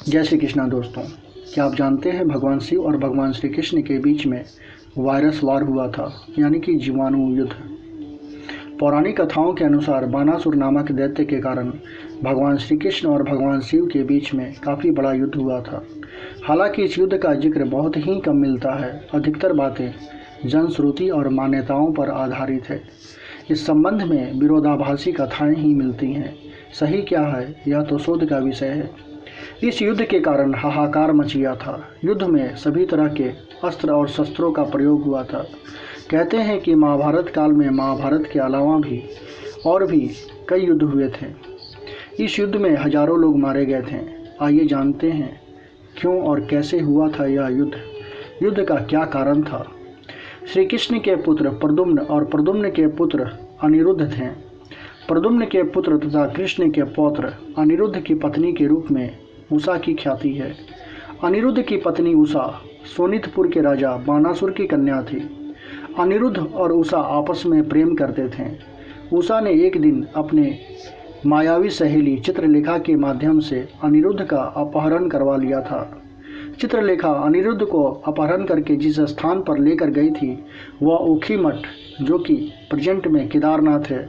जय श्री कृष्णा दोस्तों। क्या आप जानते हैं भगवान शिव और भगवान श्री कृष्ण के बीच में वायरस वार हुआ था, यानी कि जीवाणु युद्ध। पौराणिक कथाओं के अनुसार बानासुर नामक दैत्य के कारण भगवान श्री कृष्ण और भगवान शिव के बीच में काफ़ी बड़ा युद्ध हुआ था। हालांकि इस युद्ध का जिक्र बहुत ही कम मिलता है। अधिकतर बातें जनश्रुति और मान्यताओं पर आधारित है। इस संबंध में विरोधाभासी कथाएं ही मिलती हैं। सही क्या है, यह तो शोध का विषय है। इस युद्ध के कारण हाहाकार मच गया था। युद्ध में सभी तरह के अस्त्र और शस्त्रों का प्रयोग हुआ था। कहते हैं कि महाभारत काल में महाभारत के अलावा भी और भी कई युद्ध हुए थे। इस युद्ध में हजारों लोग मारे गए थे। आइए जानते हैं क्यों और कैसे हुआ था यह युद्ध। युद्ध का क्या कारण था। श्री कृष्ण के पुत्र प्रद्युम्न और प्रद्युम्न के पुत्र अनिरुद्ध थे। प्रद्युम्न के पुत्र तथा कृष्ण के पौत्र अनिरुद्ध की पत्नी के रूप में उषा की ख्याति है। अनिरुद्ध की पत्नी उषा सोनितपुर के राजा बानासुर की कन्या थी। अनिरुद्ध और उषा आपस में प्रेम करते थे। उषा ने एक दिन अपने मायावी सहेली चित्रलेखा के माध्यम से अनिरुद्ध का अपहरण करवा लिया था। चित्रलेखा अनिरुद्ध को अपहरण करके जिस स्थान पर लेकर गई थी वह ऊखीमठ, जो कि प्रेजेंट में केदारनाथ है,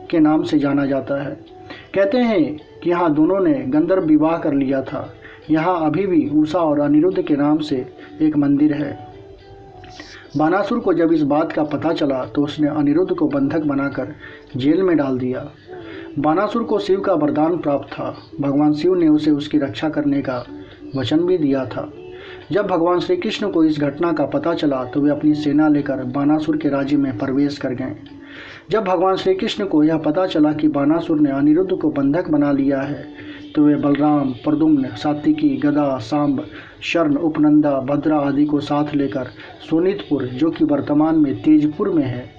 के नाम से जाना जाता है। कहते हैं कि यहाँ दोनों ने गंधर्व विवाह कर लिया था। यहाँ अभी भी उषा और अनिरुद्ध के नाम से एक मंदिर है। बानासुर को जब इस बात का पता चला तो उसने अनिरुद्ध को बंधक बनाकर जेल में डाल दिया। बानासुर को शिव का वरदान प्राप्त था। भगवान शिव ने उसे उसकी रक्षा करने का वचन भी दिया था। जब भगवान श्री कृष्ण को इस घटना का पता चला तो वे अपनी सेना लेकर बानासुर के राज्य में प्रवेश कर गए। जब भगवान श्री कृष्ण को यह पता चला कि बानासुर ने अनिरुद्ध को बंधक बना लिया है तो वे बलराम, प्रद्युम्न, सात्विकी, गदा, सांब, शर्ण, उपनंदा, भद्रा आदि को साथ लेकर सोनितपुर, जो कि वर्तमान में तेजपुर में है,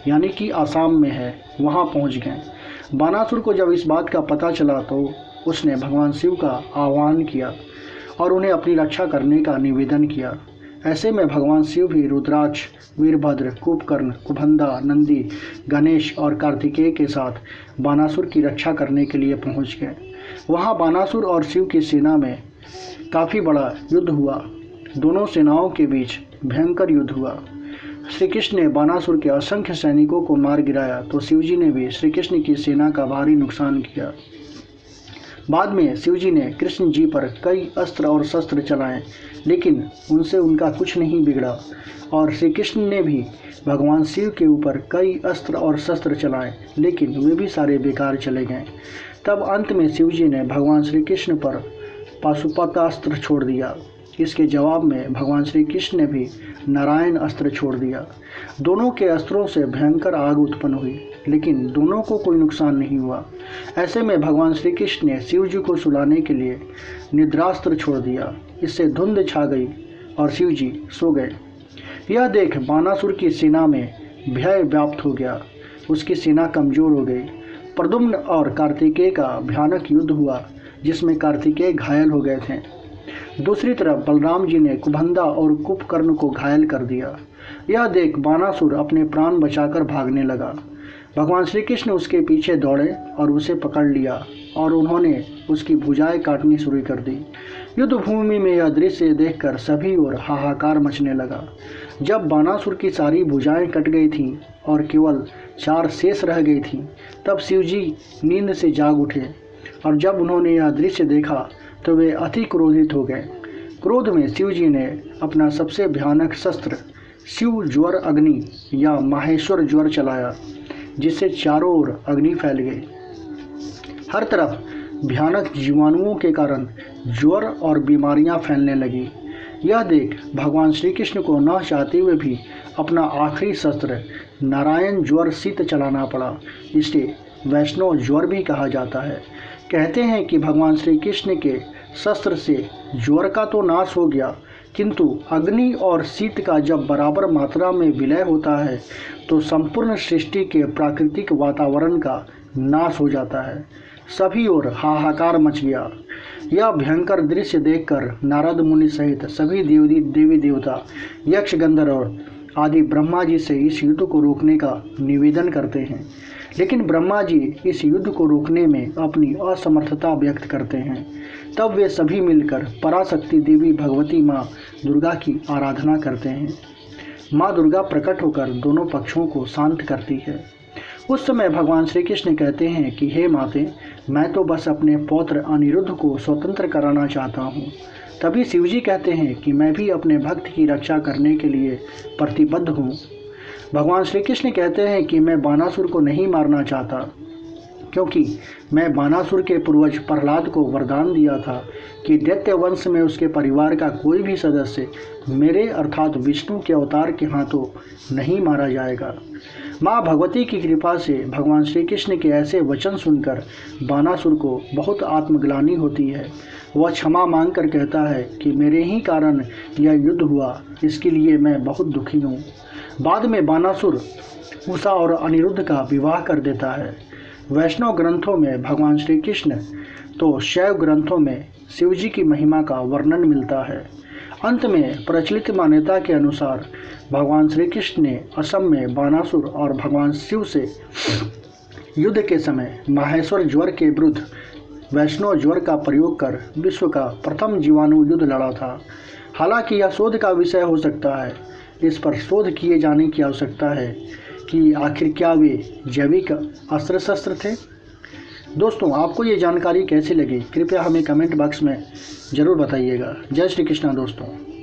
यानी कि आसाम में है, वहां पहुंच गए। बानासुर को जब इस बात का पता चला तो उसने भगवान शिव का आह्वान किया और उन्हें अपनी रक्षा करने का निवेदन किया। ऐसे में भगवान शिव भी रुद्राक्ष, वीरभद्र, कुंभकर्ण, कुंभंदा, नंदी, गणेश और कार्तिकेय के साथ बानासुर की रक्षा करने के लिए पहुंच गए। वहां बानासुर और शिव की सेना में काफ़ी बड़ा युद्ध हुआ। दोनों सेनाओं के बीच भयंकर युद्ध हुआ। श्री कृष्ण ने बानासुर के असंख्य सैनिकों को मार गिराया तो शिवजी ने भी श्री कृष्ण की सेना का भारी नुकसान किया। बाद में शिवजी ने कृष्ण जी पर कई अस्त्र और शस्त्र चलाए, लेकिन उनसे उनका कुछ नहीं बिगड़ा। और श्री कृष्ण ने भी भगवान शिव के ऊपर कई अस्त्र और शस्त्र चलाए, लेकिन वे भी सारे बेकार चले गए। तब अंत में शिवजी ने भगवान श्री कृष्ण पर पाशुपतास्त्र छोड़ दिया। इसके जवाब में भगवान श्री कृष्ण ने भी नारायण अस्त्र छोड़ दिया। दोनों के अस्त्रों से भयंकर आग उत्पन्न हुई, लेकिन दोनों को कोई नुकसान नहीं हुआ। ऐसे में भगवान श्री कृष्ण ने शिव जी को सुलाने के लिए निद्रास्त्र छोड़ दिया। इससे धुंध छा गई और शिव जी सो गए। यह देख बानासुर की सेना में भय व्याप्त हो गया। उसकी सेना कमजोर हो गई। प्रद्युम्न और कार्तिकेय का भयानक युद्ध हुआ, जिसमें कार्तिकेय घायल हो गए थे। दूसरी तरफ बलराम जी ने कुंभंदा और कुंभकर्ण को घायल कर दिया। यह देख बानासुर अपने प्राण बचाकर भागने लगा। भगवान श्री कृष्ण उसके पीछे दौड़े और उसे पकड़ लिया और उन्होंने उसकी भुजाएं काटनी शुरू कर दी। युद्ध भूमि में यह दृश्य देखकर सभी ओर हाहाकार मचने लगा। जब बानासुर की सारी भुजाएं कट गई थीं और केवल 4 शेष रह गई थीं, तब शिवजी नींद से जाग उठे और जब उन्होंने यह दृश्य देखा तो वे अति क्रोधित हो गए। क्रोध में शिवजी ने अपना सबसे भयानक शस्त्र शिव ज्वर अग्नि या माहेश्वर ज्वर चलाया, जिससे चारों ओर अग्नि फैल गई। हर तरफ भयानक जीवाणुओं के कारण ज्वर और बीमारियां फैलने लगी। यह देख भगवान श्री कृष्ण को न चाहते हुए भी अपना आखिरी शस्त्र नारायण ज्वर शीत चलाना पड़ा। इसे वैष्णव ज्वर भी कहा जाता है। कहते हैं कि भगवान श्री कृष्ण के शस्त्र से ज्वर का तो नाश हो गया, किंतु अग्नि और शीत का जब बराबर मात्रा में विलय होता है तो संपूर्ण सृष्टि के प्राकृतिक वातावरण का नाश हो जाता है। सभी ओर हाहाकार मच गया। यह भयंकर दृश्य देखकर नारद मुनि सहित सभी देवी देवता, यक्ष, गंधर्व आदि ब्रह्मा जी से इस युद्ध को रोकने का निवेदन करते हैं। लेकिन ब्रह्मा जी इस युद्ध को रोकने में अपनी असमर्थता व्यक्त करते हैं। तब वे सभी मिलकर पराशक्ति देवी भगवती माँ दुर्गा की आराधना करते हैं। माँ दुर्गा प्रकट होकर दोनों पक्षों को शांत करती है। उस समय भगवान श्री कृष्ण कहते हैं कि हे माते, मैं तो बस अपने पौत्र अनिरुद्ध को स्वतंत्र कराना चाहता हूँ। तभी शिवजी कहते हैं कि मैं भी अपने भक्त की रक्षा करने के लिए प्रतिबद्ध हूँ। भगवान श्री कृष्ण कहते हैं कि मैं बानासुर को नहीं मारना चाहता, क्योंकि मैं बानासुर के पूर्वज प्रहलाद को वरदान दिया था कि दैत्य वंश में उसके परिवार का कोई भी सदस्य मेरे अर्थात विष्णु के अवतार के हाथों नहीं मारा जाएगा। माँ भगवती की कृपा से भगवान श्री कृष्ण के ऐसे वचन सुनकर बानासुर को बहुत आत्मग्लानि होती है। वह क्षमा मांगकर कहता है कि मेरे ही कारण यह युद्ध हुआ, इसके लिए मैं बहुत दुखी हूँ। बाद में बानासुर उषा और अनिरुद्ध का विवाह कर देता है। वैष्णव ग्रंथों में भगवान श्री कृष्ण तो शैव ग्रंथों में शिवजी की महिमा का वर्णन मिलता है। अंत में प्रचलित मान्यता के अनुसार भगवान श्री कृष्ण ने असम में बानासुर और भगवान शिव से युद्ध के समय माहेश्वर ज्वर के विरुद्ध वैष्णव ज्वर का प्रयोग कर विश्व का प्रथम जीवाणु युद्ध लड़ा था। हालांकि यह शोध का विषय हो सकता है। इस पर शोध किए जाने की आवश्यकता है कि आखिर क्या वे जैविक अस्त्र शस्त्र थे। दोस्तों, आपको ये जानकारी कैसी लगी, कृपया हमें कमेंट बॉक्स में ज़रूर बताइएगा। जय श्री कृष्णा दोस्तों।